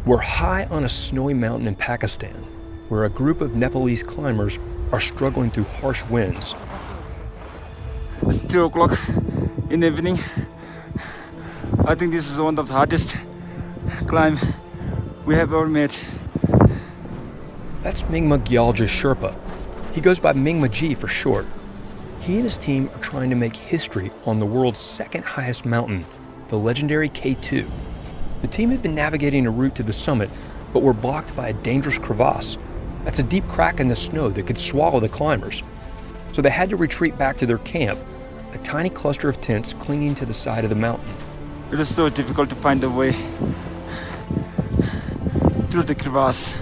We're high on a snowy mountain in Pakistan, where a group of Nepalese climbers are struggling through harsh winds. It's 2 o'clock in the evening. I think this is one of the hardest climb we have ever made. That's Mingma Gyalja Sherpa. He goes by Mingma G for short. He and his team are trying to make history on the world's second highest mountain, the legendary K2. The team had been navigating a route to the summit, but were blocked by a dangerous crevasse. That's a deep crack in the snow that could swallow the climbers. So they had to retreat back to their camp, a tiny cluster of tents clinging to the side of the mountain. It was so difficult to find a way through the crevasse.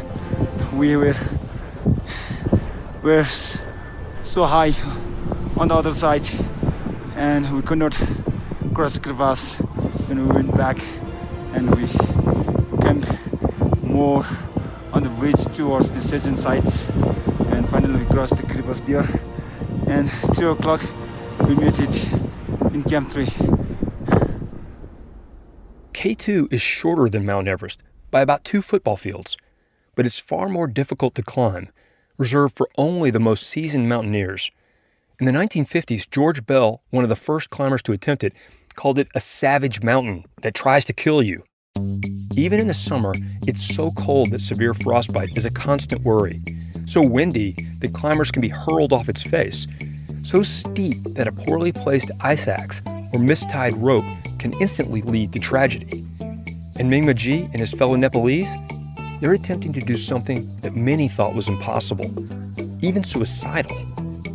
We were so high on the other side, and we could not cross the crevasse. When we went back and we came more on the ridge towards the Sejan sites, and finally we crossed the crevasse there, and 3 o'clock we made it in Camp 3. K2 is shorter than Mount Everest by about 2 football fields, but it's far more difficult to climb, reserved for only the most seasoned mountaineers. In the 1950s, George Bell, one of the first climbers to attempt it, called it a savage mountain that tries to kill you. Even in the summer, it's so cold that severe frostbite is a constant worry. So windy that climbers can be hurled off its face. So steep that a poorly placed ice axe or mistied rope can instantly lead to tragedy. And Mingma G and his fellow Nepalese, they're attempting to do something that many thought was impossible, even suicidal.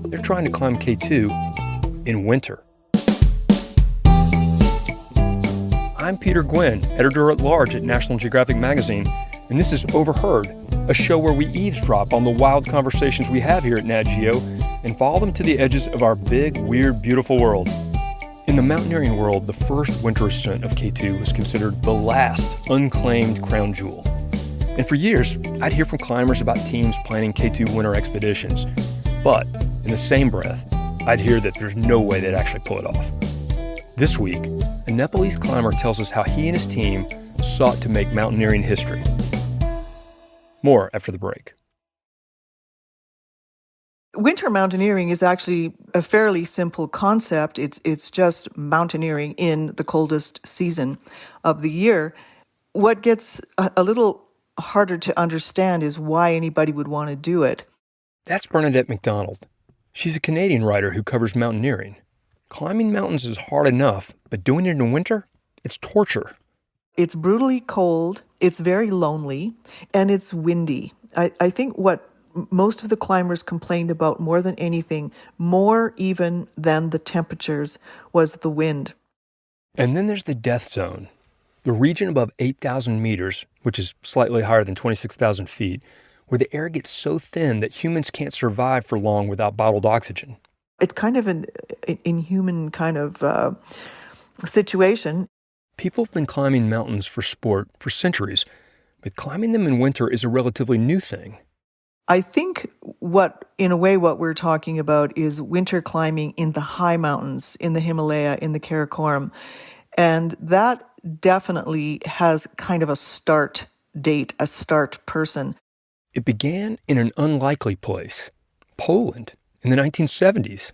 They're trying to climb K2 in winter. I'm Peter Gwynn, editor-at-large at National Geographic magazine, and this is Overheard, a show where we eavesdrop on the wild conversations we have here at Nat Geo and follow them to the edges of our big, weird, beautiful world. In the mountaineering world, the first winter ascent of K2 was considered the last unclaimed crown jewel. And for years, I'd hear from climbers about teams planning K2 winter expeditions. But in the same breath, I'd hear that there's no way they'd actually pull it off. This week, a Nepalese climber tells us how he and his team sought to make mountaineering history. More after the break. Winter mountaineering is actually a fairly simple concept. It's just mountaineering in the coldest season of the year. What gets a little harder to understand is why anybody would want to do it. That's Bernadette McDonald. She's a Canadian writer who covers mountaineering. Climbing mountains is hard enough, but doing it in winter, it's torture. It's brutally cold, it's very lonely, and it's windy. I think what most of the climbers complained about more than anything, more even than the temperatures, was the wind. And then there's the death zone, the region above 8,000 meters, which is slightly higher than 26,000 feet, where the air gets so thin that humans can't survive for long without bottled oxygen. It's kind of an inhuman kind of situation. People have been climbing mountains for sport for centuries, but climbing them in winter is a relatively new thing. I think what we're talking about is winter climbing in the high mountains, in the Himalaya, in the Karakoram. And that definitely has kind of a start date, a start person. It began in an unlikely place, Poland, in the 1970s.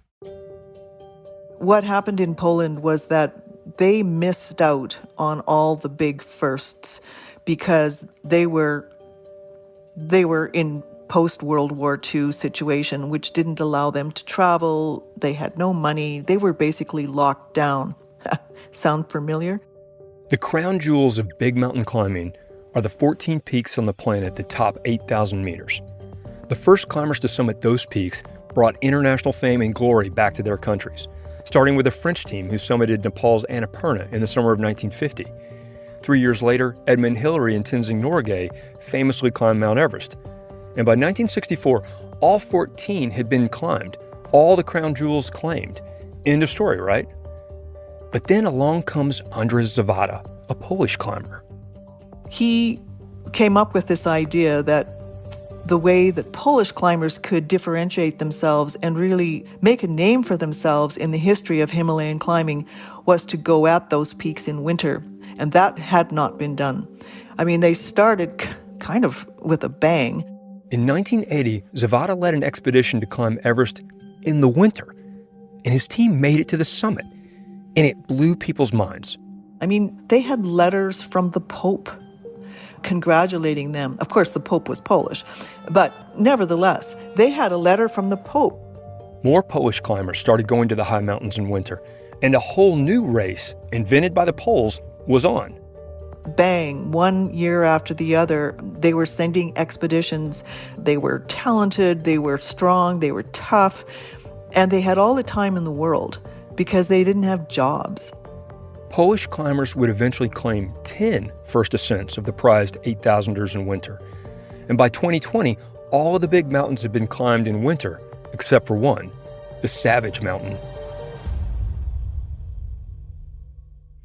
What happened in Poland was that they missed out on all the big firsts because they were in post-World War II situation, which didn't allow them to travel. They had no money. They were basically locked down. Sound familiar? The crown jewels of big mountain climbing are the 14 peaks on the planet that top 8,000 meters. The first climbers to summit those peaks brought international fame and glory back to their countries, starting with a French team who summited Nepal's Annapurna in the summer of 1950. 3 years later, Edmund Hillary and Tenzing Norgay famously climbed Mount Everest. And by 1964, all 14 had been climbed, all the crown jewels claimed. End of story, right? But then along comes Andrzej Zawada, a Polish climber. He came up with this idea that the way that Polish climbers could differentiate themselves and really make a name for themselves in the history of Himalayan climbing was to go at those peaks in winter. And that had not been done. I mean, they started kind of with a bang. In 1980, Zavada led an expedition to climb Everest in the winter, and his team made it to the summit, and it blew people's minds. I mean, they had letters from the Pope congratulating them. Of course, the Pope was Polish, but nevertheless, they had a letter from the Pope. More Polish climbers started going to the high mountains in winter, and a whole new race, invented by the Poles, was on. Bang, one year after the other, they were sending expeditions. They were talented, they were strong, they were tough, and they had all the time in the world because they didn't have jobs. Polish climbers would eventually claim 10 first ascents of the prized 8,000ers in winter. And by 2020, all of the big mountains had been climbed in winter, except for one, the Savage Mountain.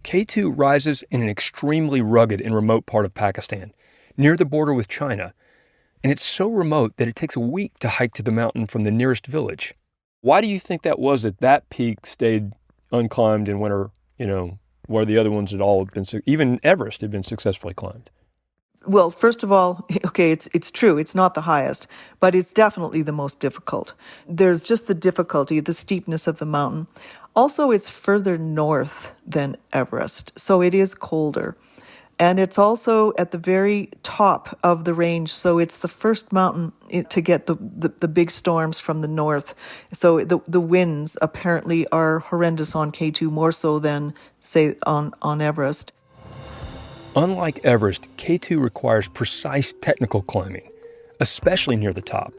K2 rises in an extremely rugged and remote part of Pakistan, near the border with China, and it's so remote that it takes a week to hike to the mountain from the nearest village. Why do you think that was that that peak stayed unclimbed in winter, where the other ones had all been, even Everest had been successfully climbed? Well, first of all, okay, it's true, it's not the highest, but it's definitely the most difficult. There's just the difficulty, the steepness of the mountain. Also, it's further north than Everest, so it is colder. And it's also at the very top of the range, so it's the first mountain to get the big storms from the north. So the winds apparently are horrendous on K2, more so than, say, on Everest. Unlike Everest, K2 requires precise technical climbing, especially near the top,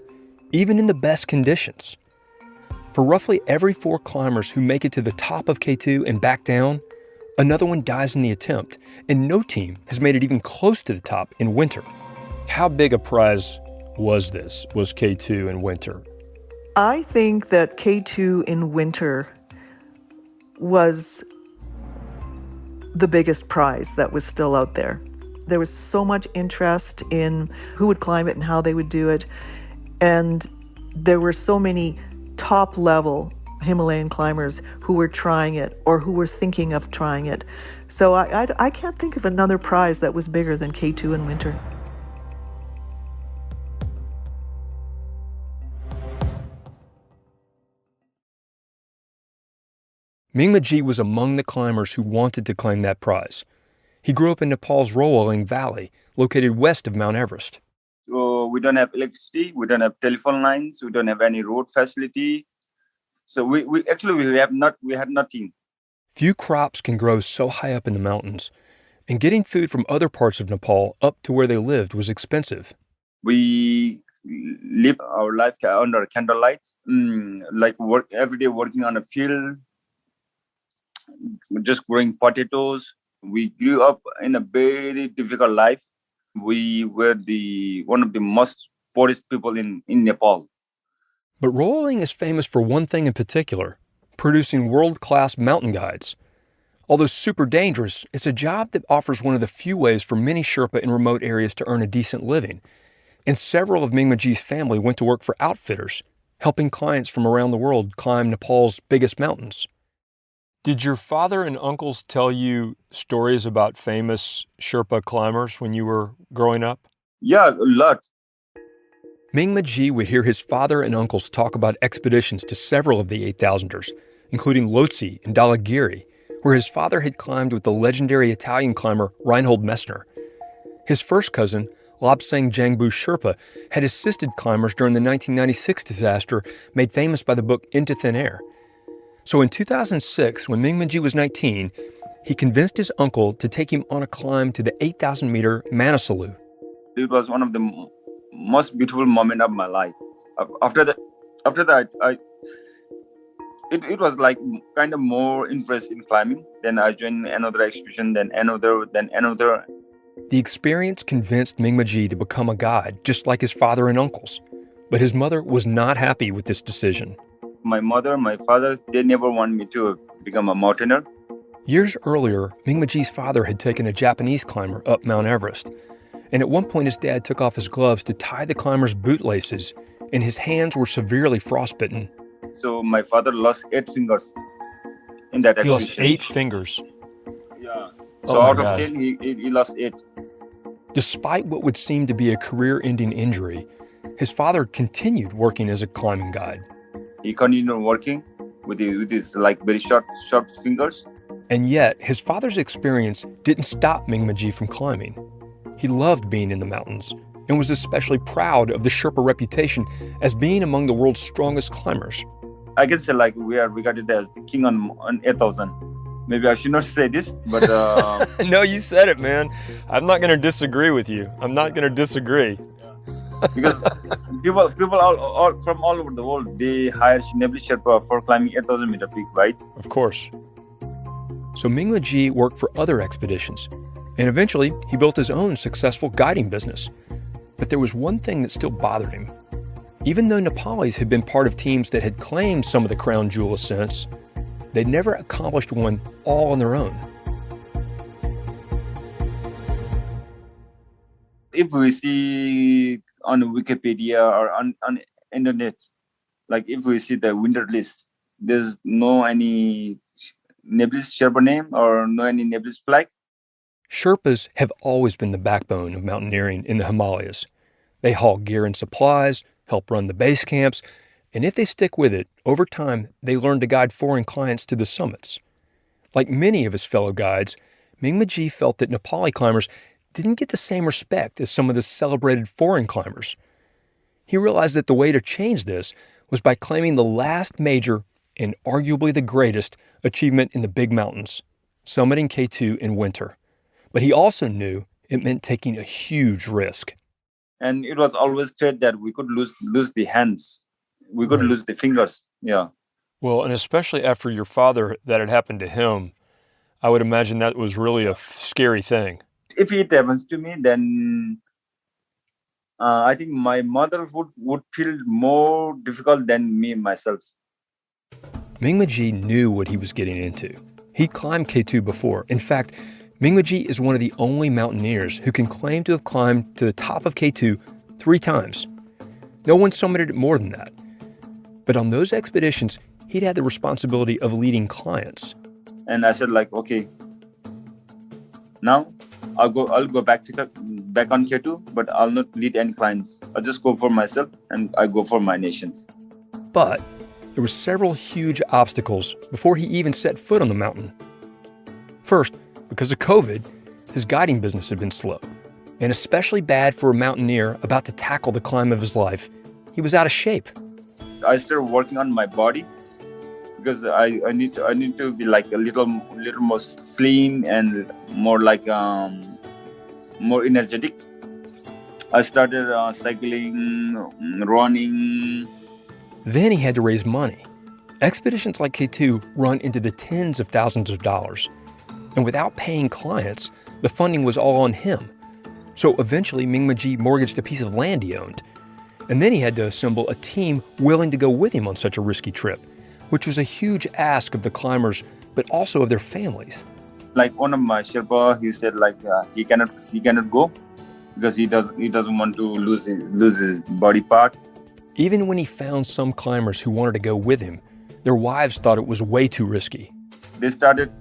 even in the best conditions. For roughly every 4 climbers who make it to the top of K2 and back down, another one dies in the attempt, and no team has made it even close to the top in winter. How big a prize was K2 in winter? I think that K2 in winter was the biggest prize that was still out there. There was so much interest in who would climb it and how they would do it. And there were so many top-level Himalayan climbers who were trying it or who were thinking of trying it. So I can't think of another prize that was bigger than K2 in winter. Mingmaji was among the climbers who wanted to claim that prize. He grew up in Nepal's Rohling Valley, located west of Mount Everest. So we don't have electricity, we don't have telephone lines, we don't have any road facility. So we had nothing. Few crops can grow so high up in the mountains, and getting food from other parts of Nepal up to where they lived was expensive. We live our life under candlelight, work every day, working on a field, just growing potatoes. We grew up in a very difficult life. We were one of the most poorest people in Nepal. But Rohling is famous for one thing in particular, producing world-class mountain guides. Although super dangerous, it's a job that offers one of the few ways for many Sherpa in remote areas to earn a decent living. And several of Mingmaji's family went to work for outfitters, helping clients from around the world climb Nepal's biggest mountains. Did your father and uncles tell you stories about famous Sherpa climbers when you were growing up? Yeah, a lot. Mingmaji would hear his father and uncles talk about expeditions to several of the 8,000ers, including Lhotse and Dhaulagiri, where his father had climbed with the legendary Italian climber Reinhold Messner. His first cousin, Lobsang Jangbu Sherpa, had assisted climbers during the 1996 disaster made famous by the book Into Thin Air. So in 2006, when Mingmaji was 19, he convinced his uncle to take him on a climb to the 8,000-meter Manaslu. It was one of the most beautiful moments of my life. After that, it was like kind of more interest in climbing. Then I joined another expedition, then another. The experience convinced Mingmaji to become a guide, just like his father and uncles. But his mother was not happy with this decision. My mother, my father, they never wanted me to become a mountaineer. Years earlier, Mingmaji's father had taken a Japanese climber up Mount Everest. And at one point, his dad took off his gloves to tie the climber's bootlaces, and his hands were severely frostbitten. So my father lost 8 fingers in that expedition. He lost 8 fingers. Yeah. Oh So my out of gosh. 10, he lost 8. Despite what would seem to be a career-ending injury, his father continued working as a climbing guide. He continued working with his like very sharp fingers. And yet, his father's experience didn't stop Mingmaji from climbing. He loved being in the mountains and was especially proud of the Sherpa reputation as being among the world's strongest climbers. I can say like we are regarded as the king on 8,000. Maybe I should not say this, but No, you said it, man. I'm not going to disagree with you. I'm not going to disagree. because people all from all over the world, they hire Nebli Sherpa for climbing 8,000 meter peak, right? Of course. So Mingmaji worked for other expeditions, and eventually he built his own successful guiding business. But there was one thing that still bothered him. Even though Nepalis had been part of teams that had claimed some of the crown jewel ascents, they'd never accomplished one all on their own. If we see on Wikipedia or on internet, like if we see the winter list, there's no any Neblis Sherpa name or no any Neblis flag. Sherpas have always been the backbone of mountaineering in the Himalayas. They haul gear and supplies, help run the base camps, and if they stick with it, over time, they learn to guide foreign clients to the summits. Like many of his fellow guides, Mingmaji felt that Nepali climbers didn't get the same respect as some of the celebrated foreign climbers. He realized that the way to change this was by claiming the last major and arguably the greatest achievement in the big mountains, summiting K2 in winter. But he also knew it meant taking a huge risk. And it was always said that we could lose the hands, we could lose the fingers. Yeah. Well, and especially after your father, that had happened to him, I would imagine that was really a scary thing. If it happens to me, then I think my mother would feel more difficult than me myself. Mingmaji knew what he was getting into. He'd climbed K2 before. In fact, Mingmaji is one of the only mountaineers who can claim to have climbed to the top of K2 3 times. No one summited it more than that. But on those expeditions, he'd had the responsibility of leading clients. And I said like, okay, now I'll go back on K2, but I'll not lead any clients. I'll just go for myself and I go for my nations. But there were several huge obstacles before he even set foot on the mountain. First, because of COVID, his guiding business had been slow, and especially bad for a mountaineer about to tackle the climb of his life. He was out of shape. I started working on my body because I need to be like a little more slim and more like more energetic. I started cycling, running. Then he had to raise money. Expeditions like K2 run into the tens of thousands of dollars. And without paying clients, the funding was all on him. So eventually, Mingmaji mortgaged a piece of land he owned. And then he had to assemble a team willing to go with him on such a risky trip, which was a huge ask of the climbers, but also of their families. Like one of my Sherpa, he said like he cannot go because he doesn't want to lose his body parts. Even when he found some climbers who wanted to go with him, their wives thought it was way too risky. They started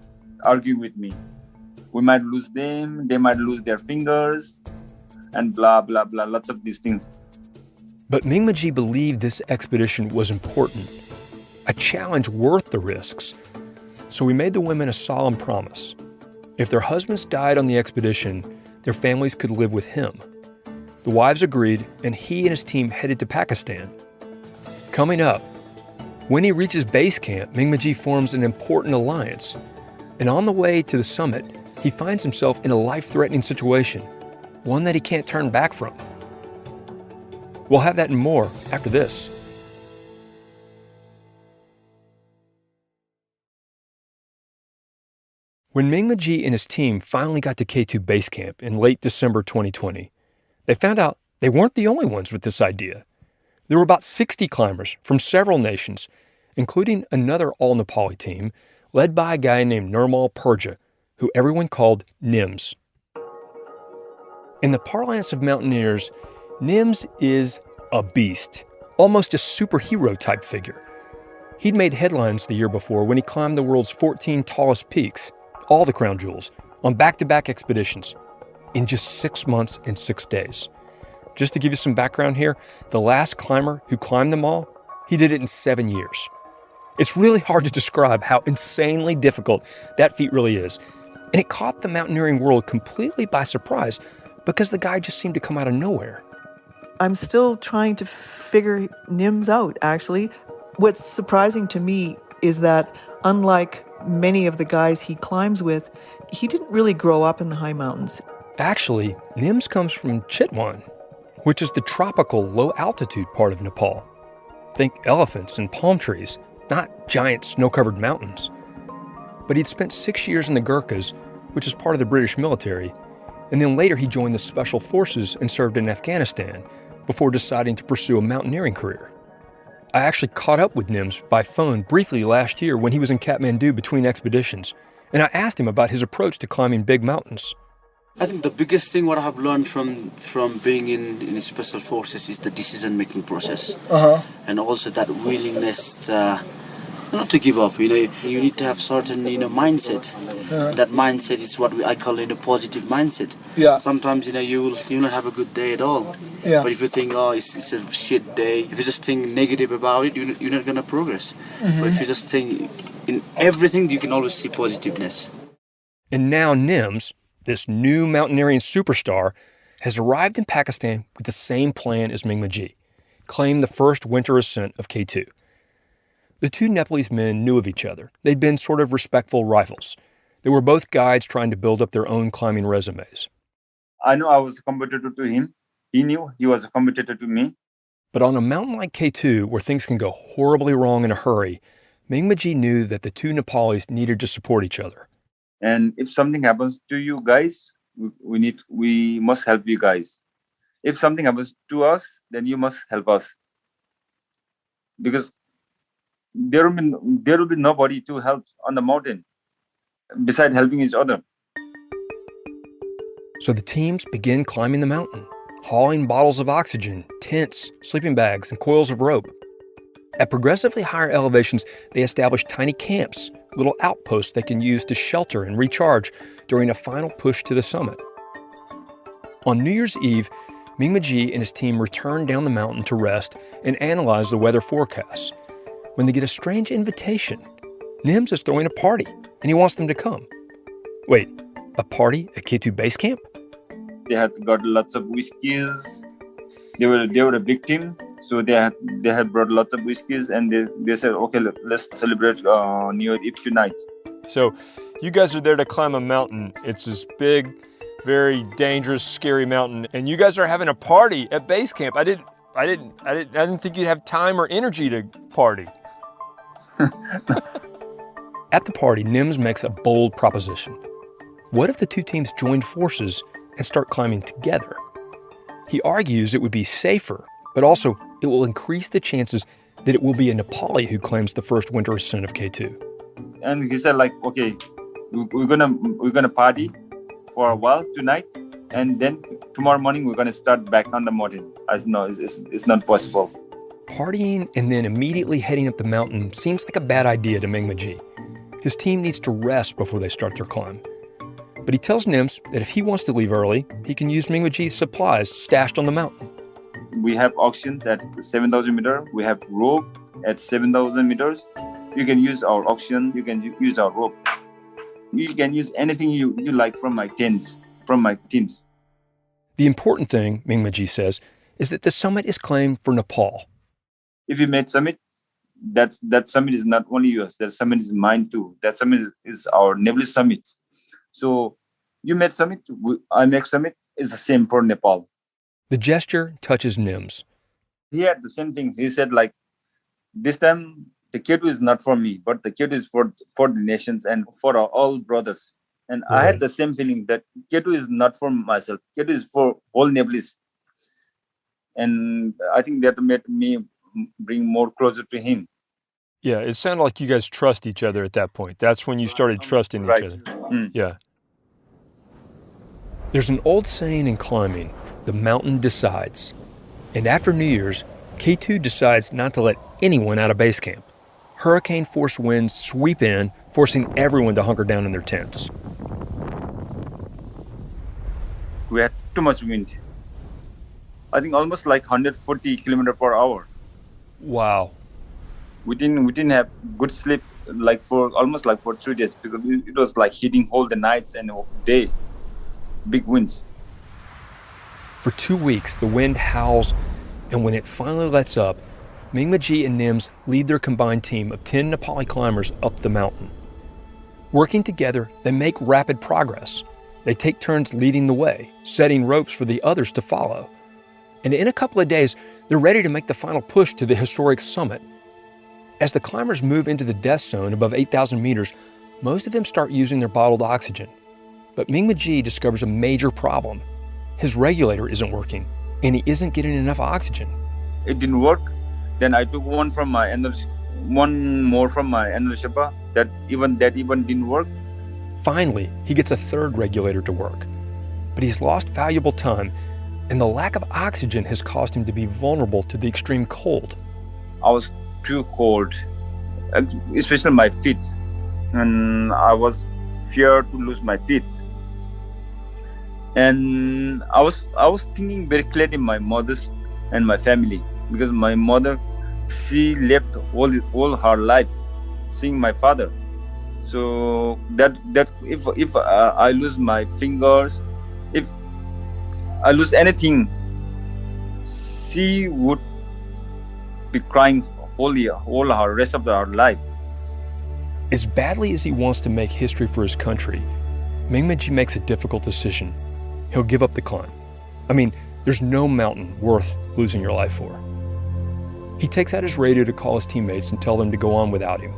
arguing with me. We might lose them, they might lose their fingers, and blah, blah, blah, lots of these things. But Mingmaji believed this expedition was important, a challenge worth the risks. So he made the women a solemn promise. If their husbands died on the expedition, their families could live with him. The wives agreed, and he and his team headed to Pakistan. Coming up, when he reaches base camp, Mingmaji forms an important alliance. And on the way to the summit, he finds himself in a life-threatening situation, one that he can't turn back from. We'll have that and more after this. When Mingmaji and his team finally got to K2 Base Camp in late December 2020, they found out they weren't the only ones with this idea. There were about 60 climbers from several nations, including another all-Nepali team led by a guy named Nirmal Purja, who everyone called Nims. In the parlance of mountaineers, Nims is a beast, almost a superhero-type figure. He'd made headlines the year before when he climbed the world's 14 tallest peaks, all the crown jewels, on back-to-back expeditions in just 6 months and 6 days. Just to give you some background here, the last climber who climbed them all, he did it in 7 years. It's really hard to describe how insanely difficult that feat really is. And it caught the mountaineering world completely by surprise because the guy just seemed to come out of nowhere. I'm still trying to figure Nims out, actually. What's surprising to me is that, unlike many of the guys he climbs with, he didn't really grow up in the high mountains. Actually, Nims comes from Chitwan, which is the tropical low-altitude part of Nepal. Think elephants and palm trees, not giant snow-covered mountains. But he'd spent 6 years in the Gurkhas, which is part of the British military, and then later he joined the Special Forces and served in Afghanistan before deciding to pursue a mountaineering career. I actually caught up with Nims by phone briefly last year when he was in Kathmandu between expeditions, and I asked him about his approach to climbing big mountains. I think the biggest thing what I have learned from being in special forces is the decision-making process. And also that willingness not to give up. You need to have certain mindset. That mindset is what I call a positive mindset. Yeah. Sometimes you will not have a good day at all. Yeah. But if you think it's a shit day, if you just think negative about it, you're not gonna progress. But if you just think in everything, you can always see positiveness. And now Nims, this new mountaineering superstar, has arrived in Pakistan with the same plan as Mingmaji, claim the first winter ascent of K2. The two Nepalese men knew of each other. They'd been sort of respectful rivals. They were both guides trying to build up their own climbing resumes. I know I was a competitor to him. He knew he was a competitor to me. But on a mountain like K2, where things can go horribly wrong in a hurry, Mingmaji knew that the two Nepalis needed to support each other. And if something happens to you guys, we must help you guys. If something happens to us, then you must help us. Because there will be nobody to help on the mountain besides helping each other. So the teams begin climbing the mountain, hauling bottles of oxygen, tents, sleeping bags, and coils of rope. At progressively higher elevations, they establish tiny camps, little outposts they can use to shelter and recharge during a final push to the summit. On New Year's Eve, Mingmaji and his team return down the mountain to rest and analyze the weather forecasts, when they get a strange invitation. Nims is throwing a party, and he wants them to come. Wait, a party at K2 Base Camp? They had got lots of whiskeys. They were a big team, so they had brought lots of whiskeys, and they said, okay, let's celebrate New Year's Eve tonight. So you guys are there to climb a mountain. It's this big, very dangerous, scary mountain, and you guys are having a party at base camp. I didn't think you'd have time or energy to party. At the party, Nims makes a bold proposition. What if the two teams joined forces and start climbing together? He argues it would be safer, but also it will increase the chances that it will be a Nepali who claims the first winter ascent of K2. And he said, okay, we're gonna party for a while tonight, and then tomorrow morning we're gonna start back on the mountain. I said, no, it's not possible. Partying and then immediately heading up the mountain seems like a bad idea to Mingmaji. His team needs to rest before they start their climb. But he tells Nims that if he wants to leave early, he can use Mingmaji's supplies stashed on the mountain. We have auctions at 7,000 meters. We have rope at 7,000 meters. You can use our auction. You can use our rope. You can use anything you like from my teams. The important thing, Mingmaji says, is that the summit is claimed for Nepal. If you made summit, that summit is not only yours. That summit is mine too. That summit is our Nepalese summit. So you made summit, I make summit, is the same for Nepal. The gesture touches Nims. He had the same thing. He said, this time the K2 is not for me, but the K2 is for the nations and for our all brothers. And right. I had the same feeling that K2 is not for myself. K2 is for all Nepalese. And I think that made me bring more closer to him. Yeah, it sounded like you guys trust each other at that point. That's when you started trusting each other. Yeah. There's an old saying in climbing, the mountain decides. And after New Year's, K2 decides not to let anyone out of base camp. Hurricane-force winds sweep in forcing everyone to hunker down in their tents. We had too much wind. I think almost like 140 kilometers per hour. Wow. We didn't have good sleep like for 3 days because it was like hitting all the nights and day. Big winds. For 2 weeks, the wind howls, and when it finally lets up, Mingmaji and Nims lead their combined team of 10 Nepali climbers up the mountain. Working together, they make rapid progress. They take turns leading the way, setting ropes for the others to follow. And in a couple of days, they're ready to make the final push to the historic summit. As the climbers move into the death zone above 8,000 meters, most of them start using their bottled oxygen. But Mingmaji discovers a major problem. His regulator isn't working, and he isn't getting enough oxygen. It didn't work. Then I took one more from my Enel Sherpa. That even didn't work. Finally, he gets a third regulator to work. But he's lost valuable time, and the lack of oxygen has caused him to be vulnerable to the extreme cold. I was too cold, especially my feet, and I was feared to lose my feet. And I was thinking very clearly my mother's and my family, because my mother, she left all her life seeing my father. So that if I lose my fingers, if I lose anything, she would be crying all her rest of her life. As badly as he wants to make history for his country, Mingmaji makes a difficult decision. He'll give up the climb. I mean, there's no mountain worth losing your life for. He takes out his radio to call his teammates and tell them to go on without him.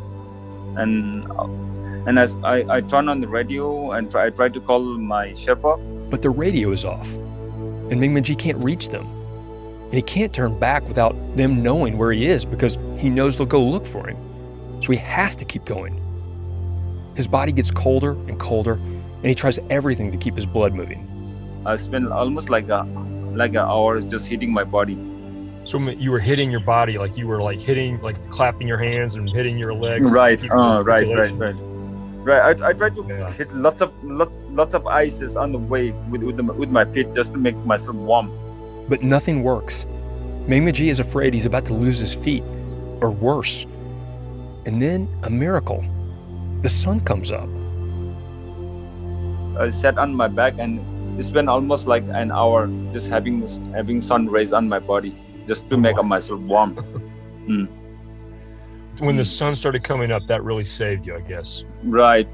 And as I turn on the radio and I try to call my Sherpa. But the radio is off, and Mingmaji can't reach them. And he can't turn back without them knowing where he is because he knows they'll go look for him. So he has to keep going. His body gets colder and colder, and he tries everything to keep his blood moving. I spent almost like an hour just hitting my body. So you were hitting your body, like you were hitting, clapping your hands and hitting your legs. Right. Right. I tried to hit lots of ices on the way with my feet just to make myself warm. But nothing works. Mingmaji is afraid he's about to lose his feet, or worse. And then a miracle. The sun comes up. I sat on my back and spent almost like an hour just having sun rays on my body just to make myself warm. When the sun started coming up, that really saved you, I guess. Right.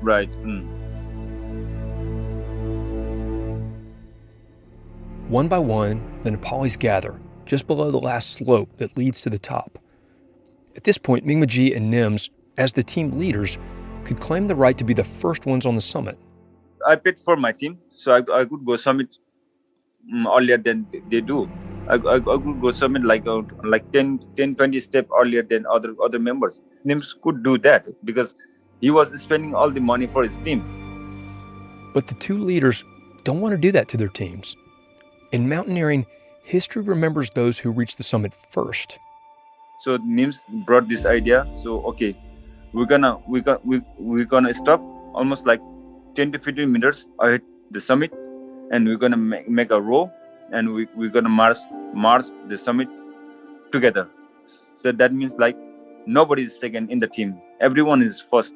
One by one, the Nepalis gather just below the last slope that leads to the top. At this point, Mingmaji and Nims, as the team leaders, could claim the right to be the first ones on the summit. I paid for my team, so I could go summit earlier than they do. I could go summit like 10-20 steps earlier than other members. Nims could do that because he was spending all the money for his team. But the two leaders don't want to do that to their teams. In mountaineering, history remembers those who reach the summit first. So Nims brought this idea. So okay, we're gonna stop almost like 10 to 15 meters ahead the summit, and we're gonna make a row, and we're gonna march the summit together. So that means like nobody is second in the team. Everyone is first.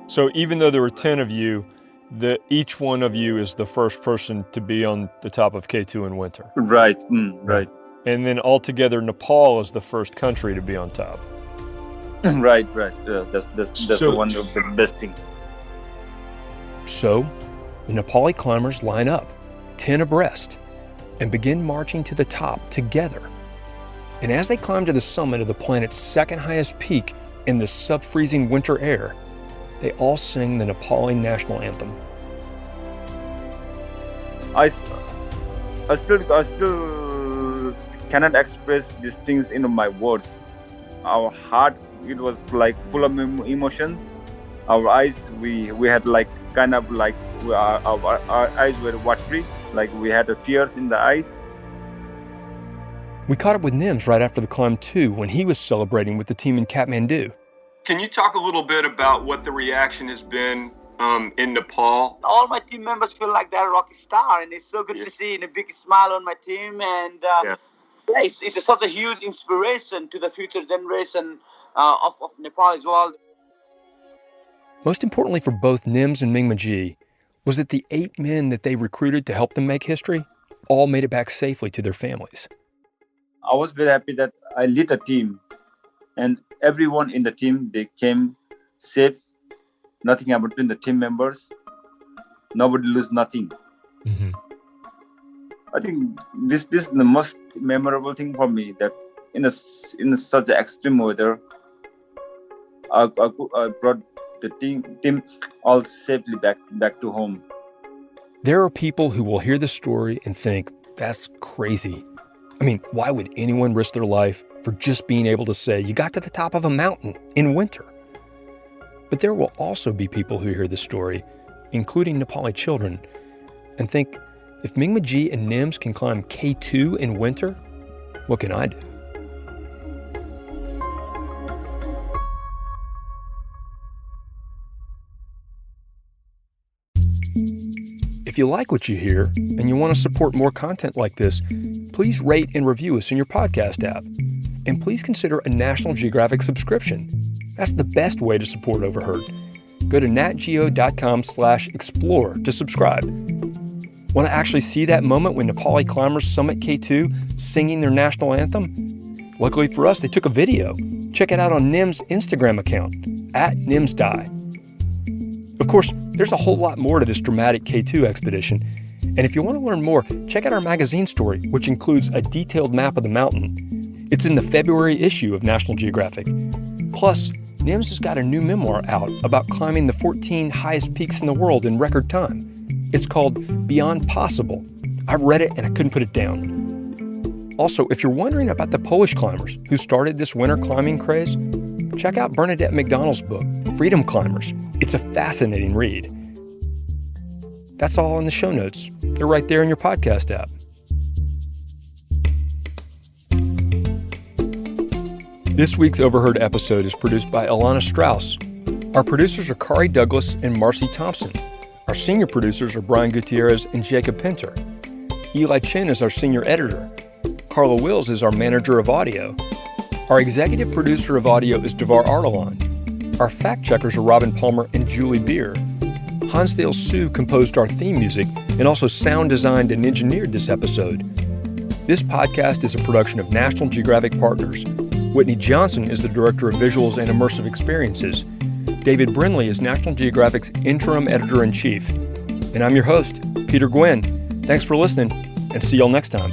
So even though there were 10 of you, each one of you is the first person to be on the top of K2 in winter. Right. Right. And then altogether, Nepal is the first country to be on top. Right. That's one of the best thing. So, the Nepali climbers line up, 10 abreast, and begin marching to the top together. And as they climb to the summit of the planet's second highest peak in the sub-freezing winter air, they all sing the Nepali national anthem. I still cannot express these things in my words. Our heart, it was like full of emotions. Our eyes, we had like kind of like our eyes were watery, like we had tears in the eyes. We caught up with Nims right after the climb too, when he was celebrating with the team in Kathmandu. Can you talk a little bit about what the reaction has been in Nepal? All my team members feel like they're a rock star, and it's so good to see a big smile on my team. And it's such a huge inspiration to the future generation of Nepal as well. Most importantly for both Nims and Mingmaji was that the 8 men that they recruited to help them make history all made it back safely to their families. I was very happy that I lead a team, and everyone in the team, they came safe. Nothing happened to the team members. Nobody lose nothing. Mm-hmm. I think this is the most memorable thing for me, that in such extreme weather, I brought the team all safely back to home. There are people who will hear this story and think, that's crazy. I mean, why would anyone risk their life for just being able to say, you got to the top of a mountain in winter? But there will also be people who hear this story, including Nepali children, and think, if Mingmaji and Nims can climb K2 in winter, what can I do? If you like what you hear and you want to support more content like this, please rate and review us in your podcast app. And please consider a National Geographic subscription. That's the best way to support Overheard. Go to natgeo.com/explore to subscribe. Want to actually see that moment when Nepali climbers summit K2 singing their national anthem? Luckily for us, they took a video. Check it out on Nim's Instagram account, @NimsDie. Of course, there's a whole lot more to this dramatic K2 expedition. And if you want to learn more, check out our magazine story, which includes a detailed map of the mountain. It's in the February issue of National Geographic. Plus, Nims has got a new memoir out about climbing the 14 highest peaks in the world in record time. It's called Beyond Possible. I read it and I couldn't put it down. Also, if you're wondering about the Polish climbers who started this winter climbing craze, check out Bernadette McDonald's book, Freedom Climbers. It's a fascinating read. That's all in the show notes. They're right there in your podcast app. This week's Overheard episode is produced by Alana Strauss. Our producers are Kari Douglas and Marcy Thompson. Our senior producers are Brian Gutierrez and Jacob Pinter. Eli Chin is our senior editor. Carla Wills is our manager of audio. Our executive producer of audio is Devar Ardalan. Our fact checkers are Robin Palmer and Julie Beer. Hansdale Sue composed our theme music and also sound designed and engineered this episode. This podcast is a production of National Geographic Partners. Whitney Johnson is the Director of Visuals and Immersive Experiences. David Brinley is National Geographic's Interim Editor-in-Chief. And I'm your host, Peter Gwynn. Thanks for listening, and see y'all next time.